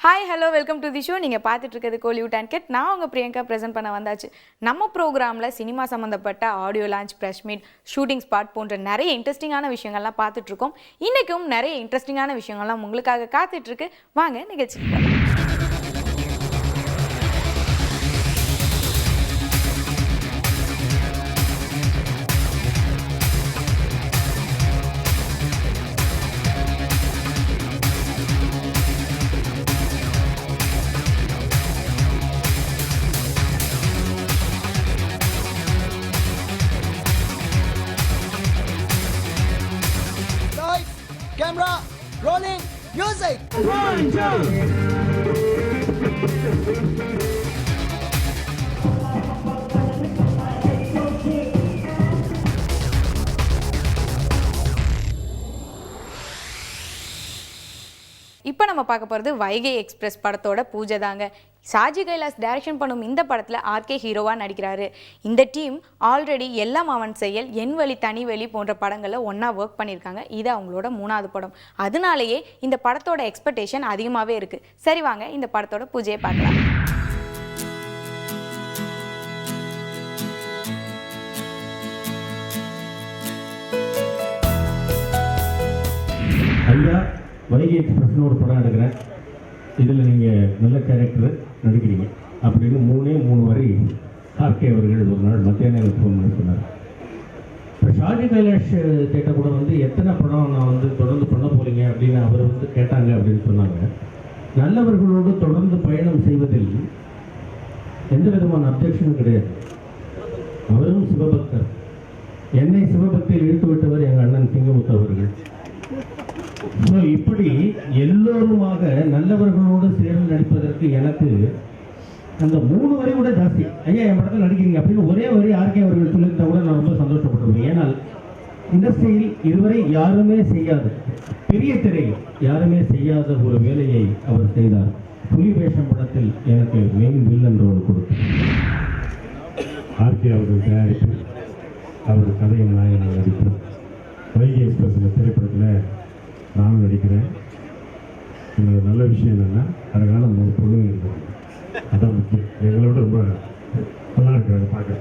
Hi hello welcome to the show. நீங்கள் பார்த்துட்டு இருக்கிறது கோலிவுட் அண்ட் கெட். நான் உங்கள் பிரியங்கா ப்ரெசென்ட் பண்ண வந்தாச்சு. நம்ம ப்ரோக்ராமில் சினிமா சம்மந்தப்பட்ட audio launch, press meet, shooting spot போன்ற நிறைய இன்ட்ரெஸ்டிங்கான விஷயங்கள்லாம் பார்த்துட்ருக்கோம். இன்றைக்கும் நிறைய இன்ட்ரெஸ்டிங்கான விஷயங்கள்லாம் உங்களுக்காக காத்துட்ருக்கு. வாங்க நிகழ்ச்சிக்கு போகலாம். Camera, rolling, music. One, two. இப்போ நம்ம பார்க்க போகிறது வைகை எக்ஸ்பிரஸ் படத்தோட பூஜை தாங்க. ஷாஜி கைலாஸ் டைரக்ஷன் பண்ணும் இந்த படத்தில் ஆர்கே ஹீரோவாக நடிக்கிறாரு. இந்த டீம் ஆல்ரெடி எல்லாம் அவன் செயல், என் வழி தனி வழி போன்ற படங்களில் ஒன்றா ஒர்க் பண்ணியிருக்காங்க. இது அவங்களோட 3வது படம். அதனாலேயே இந்த படத்தோட எக்ஸ்பெக்டேஷன் அதிகமாகவே இருக்குது. சரி வாங்க இந்த படத்தோட பூஜையை பார்க்கலாம். ஐயா, வைகை எக்ஸ்பிரஸ்னு ஒரு படம் எடுக்கிறேன், இதில் நீங்கள் நல்ல கேரக்டர் நடிக்கிறீங்க அப்படின்னு 3 வரி ஆர்கே அவர்கள் ஒரு நாள் மத்தியான நேரம் ஃபோன் பண்ணி சொன்னார். இப்போ ஷாஜி கைலாஷ் கேட்ட கூட எத்தனை படம் நான் தொடர்ந்து பண்ண போகிறீங்க அப்படின்னு அவர் கேட்டாங்க அப்படின்னு சொன்னாங்க. நல்லவர்களோடு தொடர்ந்து பயணம் செய்வதில் எந்த விதமான அப்ஜெக்ஷனும் கிடையாது. அவரும் சிவபக்தர். என்னை சிவபக்தியில் இழுத்து விட்டவர் எங்கள் அண்ணன் சிங்கமுத்து அவர்கள். ஸோ இப்படி எல்லோருமாக நல்லவர்களோடு சேர்ந்து நடிப்பதற்கு எனக்கு அந்த 3 வரி கூட ஜாஸ்தி. ஐயா என் படத்தில் நடிக்கிறீங்க அப்படின்னு ஒரே வரி ஆர்கே அவர்கள் சொல்லியிருந்தா கூட நான் ரொம்ப சந்தோஷப்பட்டிருப்பேன். ஏன்னால் இண்டஸ்ட்ரியில் இதுவரை யாருமே செய்யாத, பெரிய திரையில் யாருமே செய்யாத ஒரு வேலையை அவர் செய்தார். புலி வேஷம் படத்தில் எனக்கு மெயின் வில்லன் ரோல் கொடுத்தார். ஆர்கே அவர்கள் தயாரிப்பு, அவர் கதையின் நாயகனாக நடித்தார். வைகை எக்ஸ்பிரஸ் திரைப்படத்தில் நானும் நடிக்கிறேன். என்னோட நல்ல விஷயம் என்னென்னா அதனால 3 பொண்ணுங்க இருக்கிறாங்க. அதான் முக்கியம். எங்களோட ரொம்ப நல்லா இருக்கிறாங்க பார்க்க.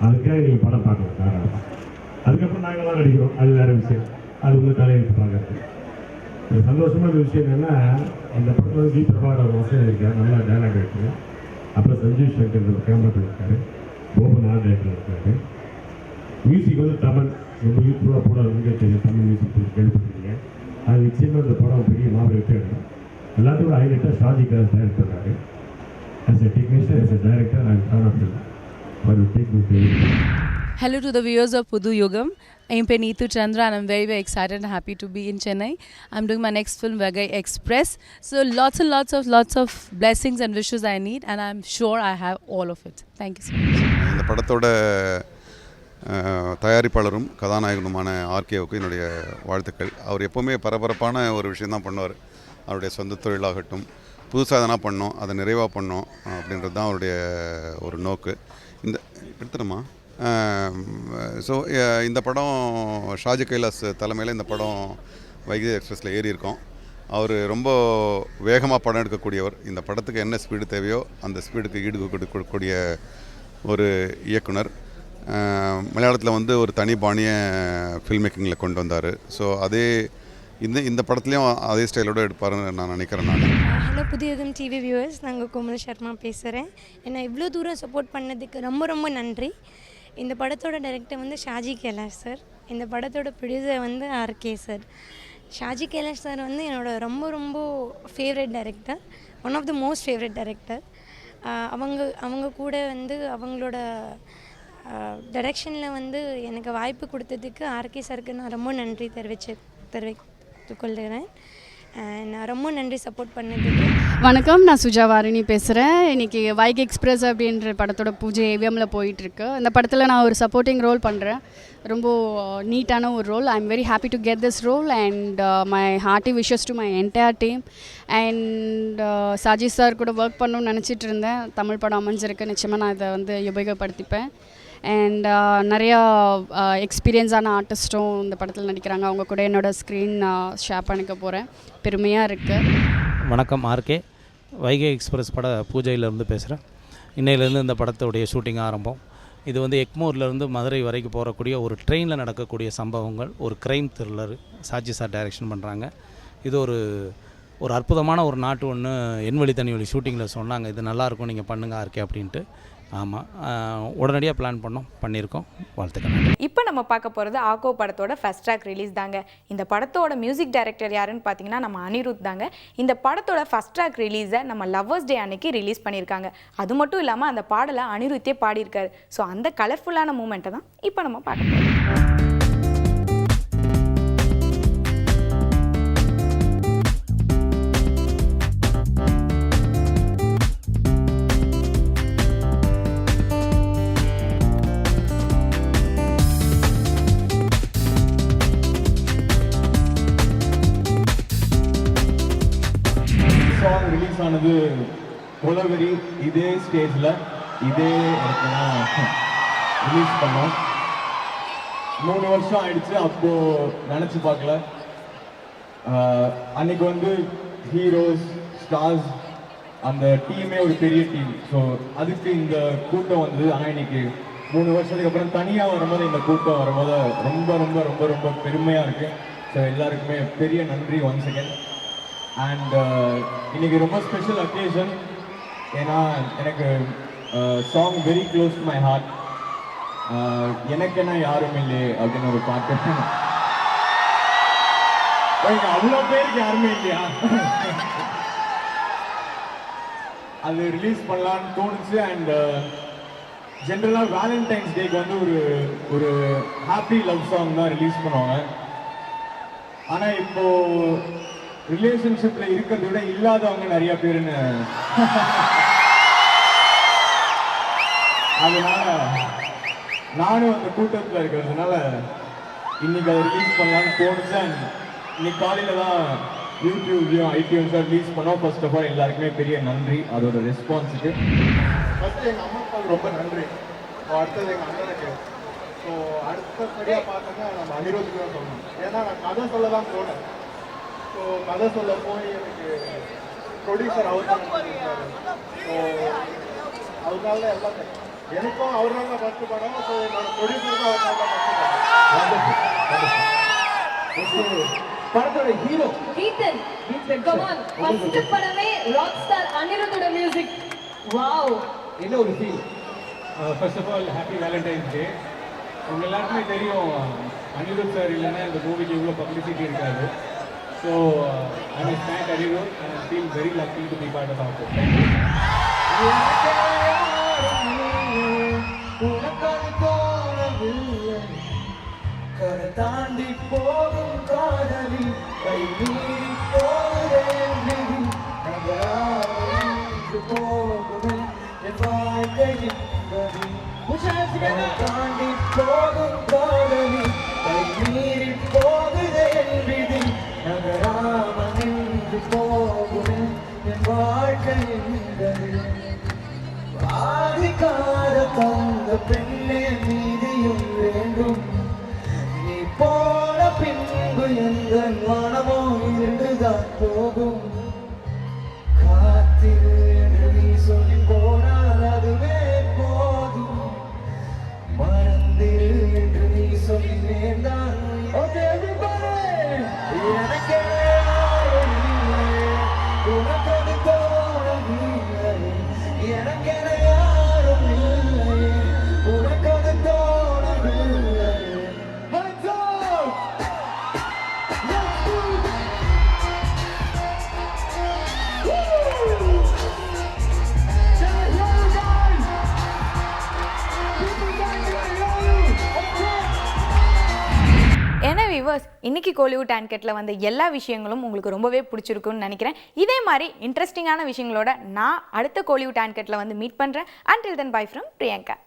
அதுக்காக நீங்கள் படம் பார்க்கலாம் தாராளமாக. அதுக்கப்புறம் நாங்கள்லாம் நடிக்கிறோம், அது வேறு விஷயம். அது தலையெழுத்து பார்க்கறது. இது சந்தோஷமான விஷயம் என்னென்னா இந்த படத்தில் வி பிரபாகர் வசதி இருக்கார், நல்லா டேலாக் இருக்குது. அப்புறம் சஞ்சீவ் சங்கர் கேமரா பண்ணியிருக்காரு, போபன் ஆர்ட் டைரக்டர் இருக்காரு. மியூசிக் தமிழ் ரொம்ப யூஸ்ஃபுல்லாக போடாதுங்க தெரியும். தமிழ் மியூசிக் கேள்விப்பட்டிருக்கீங்க. அது நிச்சயமாக இந்த படம் பெரிய மாபெரும் வெற்றி அடையும். எல்லாத்தையும் ஹைலைட்டாக ஷாஜி கைலாஸ் டைரக்ட் பண்ணாரு. As a technician, as a director, I am proud of him for taking this. Hello to the viewers of Pudu Yugam. I am Neetu Chandra and I'm very, very excited and happy to be in Chennai. I'm doing my next film, Vygai Express. So lots and lots of blessings and wishes I need, and I'm sure I have all of it. Thank you so much. இந்த படத்தோட தயாரிப்பாளரும் கதாநாயகனுமான ஆர்கேவுக்கு என்னுடைய வாழ்த்துக்கள். அவர் எப்போவுமே பரபரப்பான ஒரு விஷயந்தான் பண்ணுவார். அவருடைய சொந்த தொழிலாகட்டும், புதுசாக எதனா பண்ணோம், அதை நிறைவாக பண்ணோம் அப்படின்றது தான் அவருடைய ஒரு நோக்கு. இந்த எடுத்துட்டோமா. ஸோ இந்த படம் ஷாஜி கைலாஸ் தலைமையில் இந்த படம் வைகை எக்ஸ்பிரஸில் ஏறி இருக்கோம். அவர் ரொம்ப வேகமாக படம் எடுக்கக்கூடியவர். இந்த படத்துக்கு என்ன ஸ்பீடு தேவையோ அந்த ஸ்பீடுக்கு ஈடு கொடுக்கக்கூடிய ஒரு இயக்குனர். மலையாளத்தில் ஒரு தனி பாணியை ஃபில்ம் மேக்கிங்கில் கொண்டு வந்தார். ஸோ அதே இந்த படத்துலேயும் அதே ஸ்டைலோடு எடுப்பாருன்னு நான் நினைக்கிறேன். ஹலோ புதிய யுகம் டிவி வியூவர்ஸ், நாங்கள் கோமல் சர்மா பேசுகிறேன். என்னை இவ்வளோ தூரம் சப்போர்ட் பண்ணதுக்கு ரொம்ப நன்றி. இந்த படத்தோட டைரக்டர் ஷாஜி கைலாஷ் சார். இந்த படத்தோட producer RK sir. Shaji Kailash sir என்னோட ரொம்ப favourite director, one of the most favourite director. அவங்க கூட அவங்களோட டைரக்ஷனில் எனக்கு வாய்ப்பு கொடுத்ததுக்கு ஆர்கே சாருக்கு நான் ரொம்ப நன்றி தெரிவித்துக்கொள்கிறேன். நான் ரொம்ப நன்றி சப்போர்ட் பண்ணதுக்கு. வணக்கம், நான் சுஜா வாரிணி பேசுகிறேன். இன்றைக்கி வைகை எக்ஸ்பிரஸ் அப்படின்ற படத்தோட பூஜை ஏவிஎம்மில் போயிட்டுருக்கு. இந்த படத்தில் நான் ஒரு சப்போர்ட்டிங் ரோல் பண்ணுறேன். ரொம்ப நீட்டான ஒரு role. I am very happy to get this role and my hearty wishes to my entire team. And Shaji sir கூட ஒர்க் பண்ணணும்னு நினச்சிட்டு இருந்தேன். தமிழ் படம் அமைஞ்சிருக்கு. நிச்சயமாக நான் இதை உபயோகப்படுத்திப்பேன். அண்ட் நிறையா எக்ஸ்பீரியன்ஸான ஆர்டிஸ்ட்டும் இந்த படத்தில் நடிக்கிறாங்க. அவங்க கூட என்னோடய ஸ்க்ரீன் ஷேர் பண்ணிக்க போகிறேன். பெருமையாக இருக்குது. வணக்கம் ஆர்கே. வைகை எக்ஸ்பிரஸ் பட பூஜையிலேருந்து பேசுகிறேன். இன்னையிலேருந்து இந்த படத்துடைய ஷூட்டிங் ஆரம்பம். இது வந்து எக்மோர்லேருந்து மதுரை வரைக்கும் போகக்கூடிய ஒரு ட்ரெயினில் நடக்கக்கூடிய சம்பவங்கள், ஒரு crime thriller. Saji sir direction பண்ணுறாங்க. இது ஒரு அற்புதமான ஒரு நாட்டு ஒன்று என்வழி தனிவழி ஷூட்டிங்கில் சொன்னாங்க, இது நல்லாயிருக்கும் நீங்கள் பண்ணுங்க ஆர்கே அப்படின்ட்டு. ஆமாம், உடனடியாக பிளான் பண்ணியிருக்கோம். வாழ்த்துக்கள். இப்போ நம்ம பார்க்க போகிறது ஆக்கோ படத்தோட ஃபர்ஸ்ட் ட்ராக் ரிலீஸ் தாங்க. இந்த படத்தோட மியூசிக் டைரக்டர் யாருன்னு பார்த்தீங்கன்னா நம்ம அனிருத் தாங்க. இந்த படத்தோட ஃபர்ஸ்ட் ட்ராக் ரிலீஸை நம்ம லவ்வர்ஸ் டே அன்னைக்கு ரிலீஸ் பண்ணியிருக்காங்க. அது மட்டும் இல்லாமல் அந்த பாடலை அனிருத்தே பாடியிருக்காரு. ஸோ அந்த கலர்ஃபுல்லான மூமெண்ட்டை தான் இப்போ நம்ம பார்க்க போகிறோம். சாங் ரிலீஸ் ஆனது கொலவெறி இதே ஸ்டேஜில் இதே இடத்துல ரிலீஸ் பண்ணோம். 3 வருஷம் ஆயிடுச்சு. அப்போது நினச்சி பார்க்கல. அன்னைக்கு வந்து ஹீரோஸ் ஸ்டார்ஸ் அந்த டீமே ஒரு பெரிய டீம். ஸோ அதுக்கு இந்த கூட்டம் வந்து ஆனால் இன்னைக்கு 3 வருஷத்துக்கு அப்புறம் தனியாக வரும்போது இந்த கூட்டம் வரும்போது ரொம்ப ரொம்ப ரொம்ப ரொம்ப பெருமையாக இருக்குது. ஸோ எல்லாருக்குமே பெரிய நன்றி ஒன்ஸ் செகண்ட். அண்ட் இன்னைக்கு ரொம்ப ஸ்பெஷல் அக்கேஷன். ஏன்னா எனக்கு song very close to my heart. எனக்கென்ன யாரும் இல்லை அப்படின்னு ஒரு பாட்டு. அவ்வளோ பேருக்கு யாருமே இல்லையா? அது ரிலீஸ் பண்ணலான்னு தோணுச்சு. அண்ட் ஜென்ரலாக வேலண்டைன்ஸ் டேக்கு வந்து ஒரு ஹாப்பி லவ் சாங் தான் ரிலீஸ் பண்ணுவாங்க. ஆனால் இப்போ ரிலேஷன்ஷிப்ல இருக்கிறத விட இல்லாதவங்க நிறைய பேருன்னு, அதனால நானும் அந்த கூட்டத்தில் இருக்கிறதுனால இன்னைக்கு அதை ரிலீஸ் பண்ணலான்னு தோணுச்சு. இன்னைக்கு காலையில் தான் யூடியூப்லையும் ஐடியூன்ஸாக ரிலீஸ் பண்ணோம். ஃபர்ஸ்ட் ஆஃப் ஆல் எல்லாருக்குமே பெரிய நன்றி அதோட ரெஸ்பான்ஸுக்கு. ஃபர்ஸ்ட் எங்கள் அம்மா அப்பாவுக்கு ரொம்ப நன்றி. அடுத்தது எங்கள் அண்ணனுக்கு. ஸோ அடுத்தபடியாக பார்த்தோன்னா நம்ம அனிருத்துக்கு தான் சொல்லணும். ஏன்னா நான் கதை சொல்ல தான் போனேன். ஸோ கதை சொல்ல போய் எனக்கு ப்ரொடியூசர் அவர் தான் பண்ணியிருக்காரு. ஸோ அதனால தான் எல்லாமே எனக்கும் அவரால் தான் ஃபஸ்ட்டு படம். ஸோ என்னோட ப்ரொடியூசருக்கும் அவரால் தான் ஃபஸ்ட்டு படம். படத்தோட ஹீரோ கீர்த்தன். கமான், ஃபர்ஸ்ட் படமே ராக் ஸ்டார் அனிருத்தோட மியூசிக். வாவ், என்ன ஒரு feel. First of all happy Valentine's day. உங்க எல்லாருக்குமே தெரியும் அனிருத் சார் இல்லைன்னா இந்த மூவிக்கு இவ்வளோ பப்ளிசிட்டி இருக்காது. So, I'm a fan of Anirudh and I feel very lucky to be part of our film. பெண்ணே மீதியும் வேண்டும். நீ போன பின்பு எந்த மனமோ இருந்துதான் போகும். காத்திரு என்று நீ சொல்லி போனால் அதுவே போதும். மறந்திரு என்று நீ சொல்லி நேர்ந்தான் எனக்கே உனக்கது தோணவில்லை. எனக்கென யாரும் இல்லை. உனக்கது தோணவில்லை. ஏன்னா வியூவர்ஸ், இன்னைக்கு கோலிவுட் ஆன்கெட்டில் வந்த எல்லா விஷயங்களும் உங்களுக்கு ரொம்பவே பிடிச்சிருக்குன்னு நினைக்கிறேன். இதே மாதிரி இன்ட்ரெஸ்டிங்கான விஷயங்களோட நான் அடுத்த கோலிவுட் ஆன்கெட்டில் வந்து மீட் பண்ணுறேன். Until then by from Priyanka.